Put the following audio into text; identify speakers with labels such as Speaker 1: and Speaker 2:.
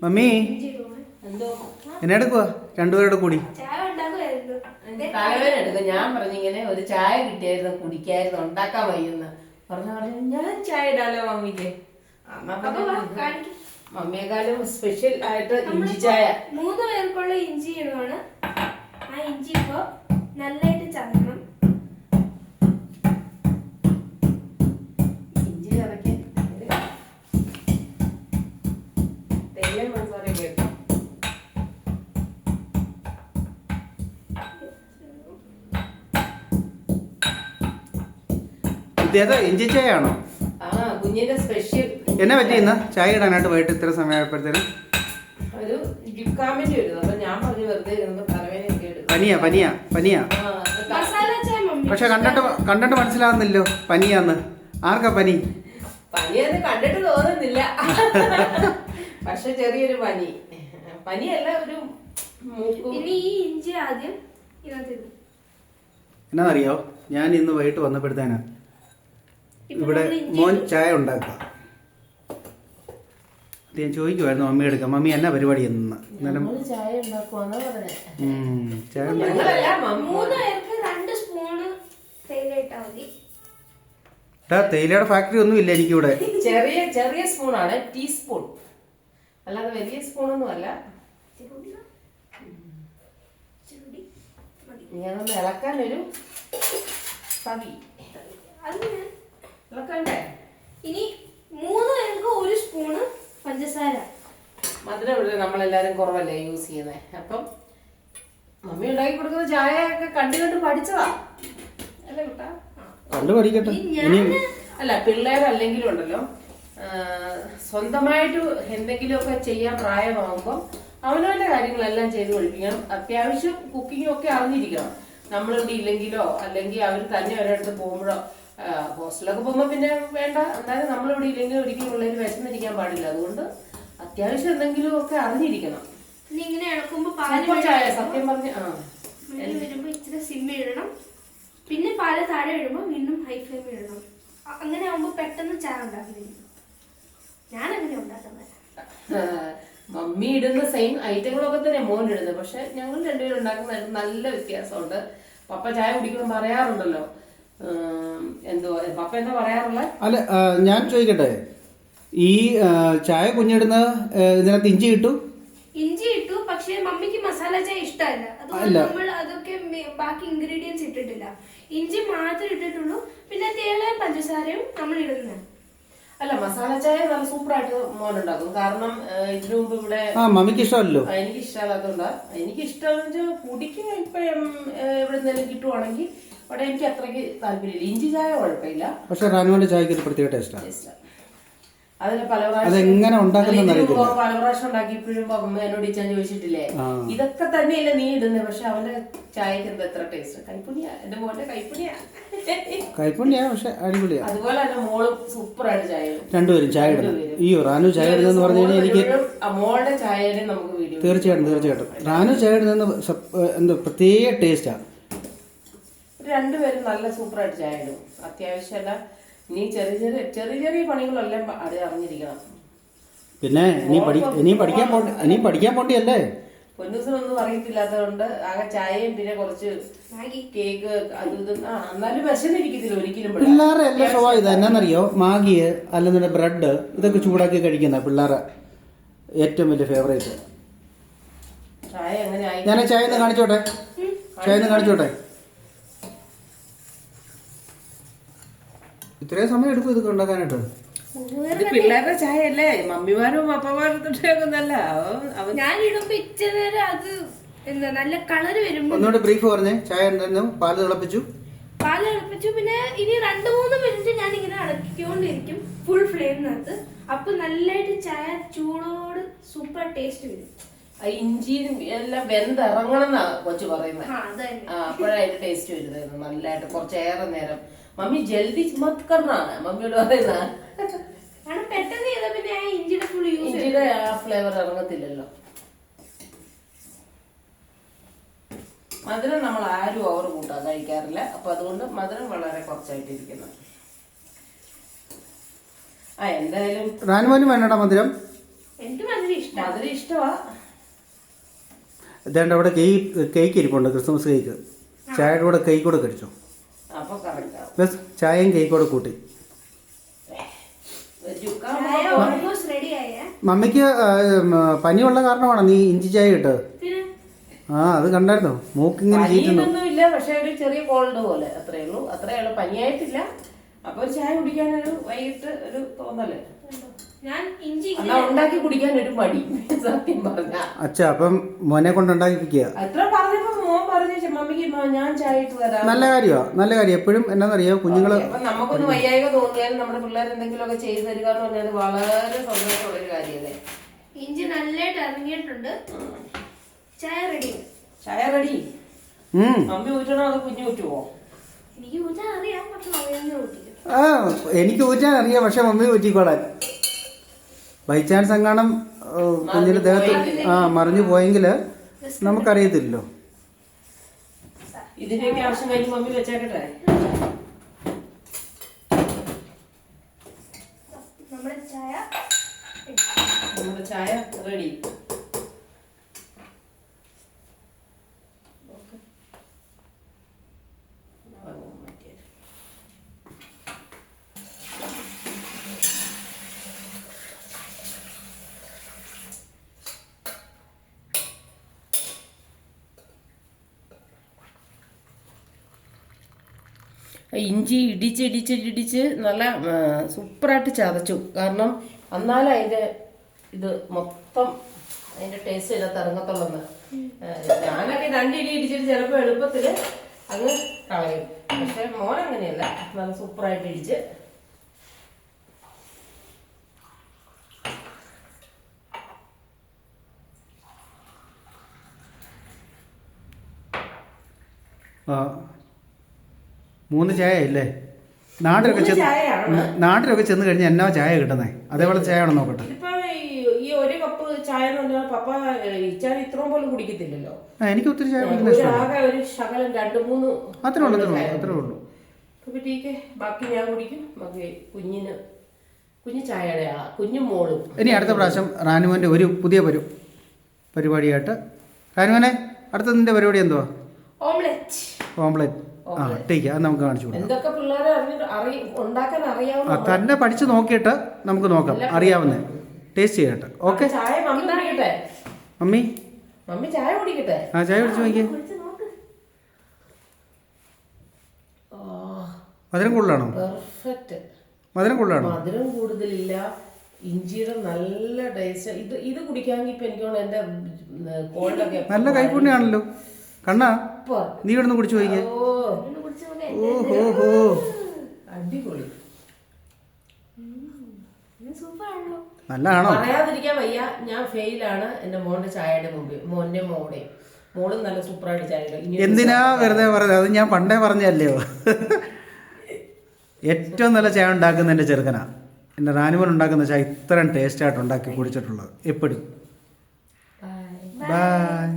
Speaker 1: Mummy എന്നെ എടുക്കുക രണ്ടുപേരുടെ കൂടി
Speaker 2: തലവേദന എടുക്കും. ഞാൻ പറഞ്ഞിങ്ങനെ ഒരു ചായ കിട്ടിയായിരുന്നു കുടിക്കായിരുന്നു ഉണ്ടാക്കാൻ വയ്യുന്ന പറഞ്ഞു ഞാൻ ചായ ഇടാലോ മമ്മിക്ക്. മമ്മിയെക്കാളും സ്പെഷ്യൽ ആയിട്ട് ഇഞ്ചി ചായ
Speaker 3: 3 പേർക്കുള്ള ഇഞ്ചി ഇടുവാണ്. ആ ഇഞ്ചി ഇപ്പൊ നല്ലായിട്ട് ചതക്കണം.
Speaker 2: ഇഞ്ചി ചതയ്ക്കാൻ തേയില മസാല കേട്ടോ.
Speaker 1: ഇതേതാ ഇഞ്ചി ചായ ആണോ?
Speaker 2: കുഞ്ഞിന്റെ സ്പെഷ്യൽ.
Speaker 1: എന്നെ പറ്റിയെന്നാ ചായ ഇടാനായിട്ട് പോയിട്ട് ഇത്ര സമയമായപ്പോഴത്തേനും
Speaker 2: ഒരു ഗിഫ്റ്റ് കാമെന്റ് വരുന്നു. അപ്പൊ ഞാൻ പറഞ്ഞു വെറുതെ തലവേദനയൊക്കെ എടുക്കും.
Speaker 1: പനിയാ പക്ഷെ കണ്ടിട്ട് മനസ്സിലാവുന്നില്ലോ പനിയാന്ന്. ആർക്കാ പനി?
Speaker 2: പനിയെന്ന് കണ്ടിട്ട് തോന്നുന്നില്ല. പക്ഷെ ചെറിയൊരു പനിയല്ല, ഒരു
Speaker 3: ഇനി ഈ ഇഞ്ചി ആദ്യം
Speaker 1: എന്നാന്നറിയോ, ഞാൻ ഇന്ന് വൈകിട്ട് വന്നപ്പോഴത്തേനാ ഇവിടെ മോൻ ചായ ഉണ്ടാക്കുക. ഞാൻ ചോദിക്കുമായിരുന്നു മമ്മി എടുക്കാം, മമ്മി എന്നാ പരിപാടി എന്ന്.
Speaker 2: ചായ
Speaker 1: ചായ
Speaker 3: 2 സ്പൂണ് തേയില ഇട്ടാ മതി.
Speaker 1: തേയിലയുടെ ഫാക്ടറി ഒന്നും ഇല്ല എനിക്കിവിടെ.
Speaker 2: ചെറിയ സ്പൂണാണ്, ടീസ്പൂൺ, അല്ലാതെ വലിയ സ്പൂണൊന്നും അല്ല. ഞാനൊന്ന് ഇളക്കാനൊരു തവി ഇളക്കണ്ടേ.
Speaker 3: ഇനി 3 പേർക്ക് 1 സ്പൂണ് പഞ്ചസാര.
Speaker 2: മധുരം ഇവിടെ നമ്മളെല്ലാരും കുറവല്ലേ യൂസ് ചെയ്യുന്നത്. അപ്പം മമ്മി ഉണ്ടാക്കി കൊടുക്കുന്ന ചായ ഒക്കെ കണ്ടു പഠിച്ചതാ അല്ലേ കുട്ടാ?
Speaker 1: കണ്ടു പഠിക്കട്ടെ.
Speaker 2: അല്ല, പിള്ളേരല്ലെങ്കിലും ഉണ്ടല്ലോ, സ്വന്തമായിട്ട് എന്തെങ്കിലുമൊക്കെ ചെയ്യാൻ പ്രായമാകുമ്പോൾ അവനവന്റെ കാര്യങ്ങളെല്ലാം ചെയ്ത് പഠിപ്പിക്കണം. അത്യാവശ്യം കുക്കിംഗ് ഒക്കെ അറിഞ്ഞിരിക്കണം. നമ്മളിവിടെ ഇല്ലെങ്കിലോ അല്ലെങ്കിൽ അവർ തന്നെ ഒരിടത്ത് പോകുമ്പോഴോ, ഹോസ്റ്റലൊക്കെ പോകുമ്പോ പിന്നെ വേണ്ട, എന്നാലും നമ്മളിവിടെ ഇല്ലെങ്കിൽ ഒരിക്കലും പിള്ളേര് വിശന്നിരിക്കാൻ പാടില്ല. അതുകൊണ്ട് അത്യാവശ്യം എന്തെങ്കിലും ഒക്കെ അറിഞ്ഞിരിക്കണം.
Speaker 3: ഇങ്ങനെ ഇളക്കുമ്പോ
Speaker 2: ചായ സത്യം പറഞ്ഞ
Speaker 3: വരുമ്പോ ഇച്ചിരി സിമ്മ ഇടണം. പിന്നെ പാല് താഴെ ഇടുമ്പോ വീണ്ടും ഹൈ ഫ്ലെയിം ഇടണം. അങ്ങനെ ആവുമ്പോ പെട്ടെന്ന് ചായ ഉണ്ടാക്കി വരും. ഞാൻ അങ്ങനെ ഉണ്ടാക്കുന്നത്.
Speaker 2: മമ്മി ഇടുന്ന സെയിം ഐറ്റങ്ങളൊക്കെ തന്നെ മോൻ ഇടുന്നത്. പക്ഷെ ഞങ്ങൾ രണ്ടുപേരും ഉണ്ടാക്കുന്നതിന് നല്ല വ്യത്യാസമുണ്ട്. പപ്പ ചായ കുടിക്കുമ്പോൾ പറയാറുണ്ടല്ലോ, എന്തോ പപ്പ എന്താ പറയാറുള്ള?
Speaker 1: അല്ല, ഞാൻ ചോദിക്കട്ടെ, ഈ ചായ കുഞ്ഞിടുന്ന ഇതിനകത്ത് ഇഞ്ചി ഇട്ടു
Speaker 3: പക്ഷെ മമ്മിക്ക് മസാല ചായ ഇഷ്ടമല്ല. അതുകൊണ്ട് നമ്മൾ അതൊക്കെ ബാക്കി ഇൻഗ്രീഡിയൻസ് ഇട്ടിട്ടില്ല. ഇഞ്ചി മാത്രമേ ഇട്ടിട്ടുള്ളൂ. പിന്നെ തേയിലയും പഞ്ചസാരയും നമ്മൾ ഇടുന്നത്.
Speaker 2: അല്ല, മസാല ചായ നല്ല സൂപ്പറായിട്ട് മോൻ ഉണ്ടാക്കും. കാരണം ഇതിനു മുമ്പ് ഇവിടെ
Speaker 1: മമ്മിക്ക് ഇഷ്ടമല്ലോ,
Speaker 2: എനിക്ക് ഇഷ്ടമല്ലാത്തതുകൊണ്ടാ. എനിക്ക് ഇഷ്ടമെന്ന് പൊടിക്ക് ഇപ്പൊ ഇവിടെ നിന്നെല്ലാം കിട്ടുവാണെങ്കിൽ അവിടെ എനിക്ക് അത്രയ്ക്ക് താല്പര്യമില്ല. ഇഞ്ചി ചായ കുഴപ്പമില്ല.
Speaker 1: പക്ഷെ റാനുവിന്റെ ചായക്ക് ഒരു പ്രത്യേക ടേസ്റ്റാണ്.
Speaker 2: അതിന് പല പ്രാവശ്യം ഉണ്ടാക്കിയപ്പോഴും അമ്മ എന്നോട് ഇച്ചാൻ ചോദിച്ചിട്ടില്ലേ, ഇതൊക്കെ തന്നെയല്ലേ നീ ഇടുന്നത്, പക്ഷെ അവന്റെ ചായക്ക് എന്താ എത്ര ടേസ്റ്റ്. കൈപ്പുണ്യാ, എന്റെ മോന്റെ കൈപ്പുണ്യാ.
Speaker 1: പക്ഷെ അടിപൊളിയാ.
Speaker 2: അതുപോലെ തന്നെ മോളും സൂപ്പറായിട്ട് ചായ ഇടും.
Speaker 1: രണ്ടുപേരും ചായ ഇടണം. ഈ റാനു ചായ ഇടുന്നെന്ന് പറഞ്ഞു കഴിഞ്ഞാൽ എനിക്ക്
Speaker 2: മോളുടെ ചായയുടെ നമുക്ക് വീഡിയോ
Speaker 1: തീർച്ചയായിട്ടും റാനു ചായ ഇടുന്ന എന്താ പ്രത്യേക ടേസ്റ്റാണ്.
Speaker 2: രണ്ടുപേരും നല്ല സൂപ്പറായിട്ട് ചായ ഇടും. അത്യാവശ്യമല്ല, ഇനി ചെറിയ പണികളെല്ലാം അറിഞ്ഞിരിക്കണം.
Speaker 1: പിന്നെ ഇനി പഠിക്കാൻ പോണ്ടിയല്ലേ?
Speaker 2: പൊന്നൂസിനൊന്നും അറിയത്തില്ലാത്തതുകൊണ്ട് ആകെ ചായയും പിന്നെ കുറച്ച് കേക്ക് അത് ഇത്. എന്നാലും വിശന്നിരിക്കത്തില്ല ഒരിക്കലും.
Speaker 1: പിള്ളേരെ എല്ലാ സ്വഭാവം ഇത് എന്നാന്നറിയോ, മാഗി അല്ലെന്നുണ്ടെങ്കിൽ ബ്രെഡ് ഇതൊക്കെ ചൂടാക്കി കഴിക്കുന്ന പിള്ളേരെ ഏറ്റവും വലിയ ഫേവറേറ്റ്.
Speaker 2: ചായ എങ്ങനെ
Speaker 1: ഞാൻ ചായ കാണിച്ചോട്ടെ. ഇത്രയും സമയം എടുക്കും ഇതൊക്കെ ഉണ്ടാക്കാനായിട്ട്.
Speaker 2: പിള്ളേരുടെ ചായ അല്ലേ, മമ്മിമാരും പപ്പമാരും തൊട്ടേക്കുന്നല്ല.
Speaker 3: ഞാൻ ഇടുമ്പോ ഇച്ചിരി നേരം അത് എന്താ നല്ല കളറ് വരുമ്പോ
Speaker 1: ഒന്നുകൂടെ ബ്രീഫ് പറഞ്ഞേ. ചായ പാല് തിളപ്പിച്ചു.
Speaker 3: പിന്നെ ഇനി 2-3 മിനിറ്റ് ഞാൻ ഇങ്ങനെ അടക്കിക്കൊണ്ടിരിക്കും ഫുൾ ഫ്ലെയിമിനകത്ത്. അപ്പൊ നല്ലതായിട്ട് ചായ ചൂടോട് സൂപ്പർ ടേസ്റ്റ് വരും.
Speaker 2: ഇഞ്ചിയും എല്ലാം വെന്തിറങ്ങണം എന്നാ കൊച്ചു പറയുന്നത്. അപ്പോഴായിട്ട് ടേസ്റ്റ് വരുന്നത് നല്ലതായിട്ട് കുറച്ചേറെ നേരം. മമ്മി ജൽദി മത് കർണാണ് മമ്മിയോട് പറയുന്ന. ഇഞ്ചിയുടെ ആ ഫ്ലേവർ ഇറങ്ങത്തില്ലല്ലോ. മധുരം നമ്മൾ ആരും ഓവർ കൂട്ടാൻ കഴിക്കാറില്ല. അപ്പൊ അതുകൊണ്ട് മധുരം വളരെ കുറച്ചായിട്ടിരിക്കുന്നു. എന്തായാലും
Speaker 1: റാനുവിന് വേണ്ടടാ മധുരം.
Speaker 3: എനിക്ക് മധുരം ഇഷ്ടം.
Speaker 2: മധുരം ഇഷ്ടമാ.
Speaker 1: ഇതേണ്ട അവിടെ കേക്ക് ഇരിപ്പുണ്ട്, ക്രിസ്മസ് കേക്ക്. ചായയുടെ കൂടെ കേക്ക് കൂടെ കഴിച്ചോ.
Speaker 2: അപ്പൊ കറക്റ്റ് ആവും.
Speaker 1: പ്ലസ് ചായയും കേക്ക് കൂടെ കൂട്ടി.
Speaker 3: ചായ ഓൾമോസ്റ്റ് റെഡി ആയേ.
Speaker 1: മമ്മിക്ക് പനിയുള്ള കാരണമാണ് നീ ഇഞ്ചി ചായ ഇട്ടത്.
Speaker 3: പിന്നെ
Speaker 1: അത് കണ്ടായിരുന്നോ, മൂക്കിങ്ങനെ ചീറ്റുന്നു.
Speaker 2: പനിയൊന്നും ഇല്ല, പക്ഷെ ഒരു ചെറിയ കോൾഡ് പോലെ, അത്രേ ഉള്ളൂ. പനിയായിട്ടില്ല. അപ്പൊ ഒരു ചായ കുടിക്കാനൊരു വൈകിട്ട് ഒരു തോന്നല്.
Speaker 3: ഞാൻ ഇഞ്ചി
Speaker 2: എന്നാ ഉണ്ടാക്കി കുടിക്കാൻ ഒരു മടി, സത്യം പറഞ്ഞ.
Speaker 1: അച്ഛാ, അപ്പം മോനെ കൊണ്ട് ഉണ്ടാക്കിപ്പിക്കുക.
Speaker 2: അത്ര പറഞ്ഞപ്പോ മോൻ പറഞ്ഞു മമ്മിക്ക് ഞാൻ ചായ ഇട്ട് തരാം.
Speaker 1: നല്ല കാര്യം. എപ്പോഴും എന്നാന്നറിയോ, കുഞ്ഞുങ്ങള്
Speaker 2: അപ്പൊ നമുക്കൊന്ന് വയ്യായിക തോന്നിയാലും നമ്മുടെ പിള്ളേർ എന്തെങ്കിലുമൊക്കെ ചെയ്തു തരിക എന്ന് പറഞ്ഞാൽ വളരെ സന്തോഷമുള്ള ഒരു കാര്യമല്ലേ.
Speaker 3: ഇഞ്ചി നല്ലതായിട്ട് ഇറങ്ങിയിട്ടുണ്ട്. ചായ റെഡി.
Speaker 2: ചായ റെഡി. മമ്മി ഊറ്റണോ അതോ കുഞ്ഞു ഊറ്റുവോ?
Speaker 3: എനിക്ക് ഊറ്റാൻ അറിയാം, പക്ഷെ മമ്മിയൊന്നും ഊറ്റിക്കും.
Speaker 1: എനിക്ക് ഊറ്റാൻ അറിയാം, പക്ഷെ മമ്മി ഊറ്റിക്കോളാൻ. ബൈ ചാൻസ് എങ്ങാനും കുഞ്ഞിന്റെ ദേഹത്ത് മറിഞ്ഞു പോയെങ്കില് നമുക്കറിയത്തില്ലല്ലോ.
Speaker 2: ഇതിന്റെയൊക്കെ ആവശ്യം കഴിഞ്ഞ് മമ്മി വെച്ചേക്കട്ടെ.
Speaker 3: നമ്മുടെ
Speaker 2: ചായ റെഡി. ഇഞ്ചി ഇടിച്ച് നല്ല സൂപ്പറായിട്ട് ചതച്ചു. കാരണം എന്നാലും അതിന്റെ ഇത് മൊത്തം അതിന്റെ ടേസ്റ്റ് ഇതിനകത്ത് ഇറങ്ങത്തുള്ളന്ന്. ഞാനൊക്കെ രണ്ടിടി ഇടിച്ചിട്ട് ചിലപ്പോ എളുപ്പത്തില് അങ്ങ് കളയും. പക്ഷെ മോൻ അങ്ങനെയല്ല, നല്ല സൂപ്പറായിട്ട് ഇടിച്ച്.
Speaker 1: മൂന്ന് ചായ ഇല്ലേ? നാട്ടിലൊക്കെ ചെന്ന് കഴിഞ്ഞാൽ എന്നാ ചായ കിട്ടുന്നേ? അതേപോലെ ചായ ആണോ നോക്കട്ടെ.
Speaker 2: ഇപ്പൊ ഈ ഒരു കപ്പ് ചായ എന്ന് പറഞ്ഞാൽ പപ്പ ഇച്ചാൽ ഇത്രയും പോലും കുടിക്കത്തില്ലല്ലോ.
Speaker 1: എനിക്ക് ഒത്തിരി ചായ
Speaker 2: ആകെ ഒരു ശകലം 2-3
Speaker 1: അത്രേ ഉള്ളൂ.
Speaker 2: ബാക്കി ഞാൻ കുടിക്കും. ബാക്കി കുഞ്ഞു ചായയുടെ ആളാ, കുഞ്ഞു മോളും.
Speaker 1: ഇനി അടുത്ത പ്രാവശ്യം റാനുമോന്റെ ഒരു പുതിയ പരിപാടിയായിട്ട്. റാനുമോനെ, അടുത്ത നിന്റെ പരിപാടി എന്തുവാ? ഓംലെറ്റ്. ടേക്ക് അത് നമുക്ക് കാണിച്ചു കൊടുക്കാം.
Speaker 2: എന്തൊക്കെ പിള്ളേരെ ഉണ്ടാക്കാൻ അറിയാവുന്ന
Speaker 1: തന്നെ പഠിച്ചു നോക്കിയിട്ട് നമുക്ക് നോക്കാം, അറിയാവുന്ന ടേസ്റ്റ് ചെയ്യട്ടെ. ഓക്കെ,
Speaker 2: ചായ മമ്മി കുടിക്കട്ടെ. മമ്മി ചായ കുടിക്കട്ടെ.
Speaker 1: ചായ കുടിച്ചു നോക്കിയേ. മധുരം കൂടുതലാണോ?
Speaker 2: പെർഫെക്റ്റ്.
Speaker 1: മധുരം
Speaker 2: കൂടുതലില്ല. ഇഞ്ചിയുടെ നല്ല ടേസ്റ്റ്. ഇത് കുടിക്കാമെങ്കിൽ ഇപ്പൊ എനിക്ക് തോന്നുന്നു എന്റെ കോൾഡൊക്കെ
Speaker 1: നല്ല കൈപ്പുണ്യാണല്ലോ. കണ്ണാ, നീ ഇവിടുന്ന് കുടിച്ചു പോയിക്കേ.
Speaker 2: അടിപൊളി.
Speaker 1: നല്ലതാണോ?
Speaker 2: പറയാതിരിക്കാൻ വയ്യ, ഞാൻ ഫെയിലാണ് എന്റെ മോന്റെ ചായയുടെ മുമ്പിൽ. മോളും നല്ല സൂപ്പറായിട്ട് ചായ.
Speaker 1: എന്തിനാ വെറുതെ പറഞ്ഞത്? അത് ഞാൻ പണ്ടേ പറഞ്ഞല്ലോ. ഏറ്റവും നല്ല ചായ ഉണ്ടാക്കുന്ന എൻ്റെ ചെറുക്കനാ. എൻ്റെ റാനുമോൻ ഉണ്ടാക്കുന്ന ചായ ഇത്രയും ടേസ്റ്റായിട്ട് ഉണ്ടാക്കി കുടിച്ചിട്ടുള്ളത് എപ്പോഴും. ബൈ.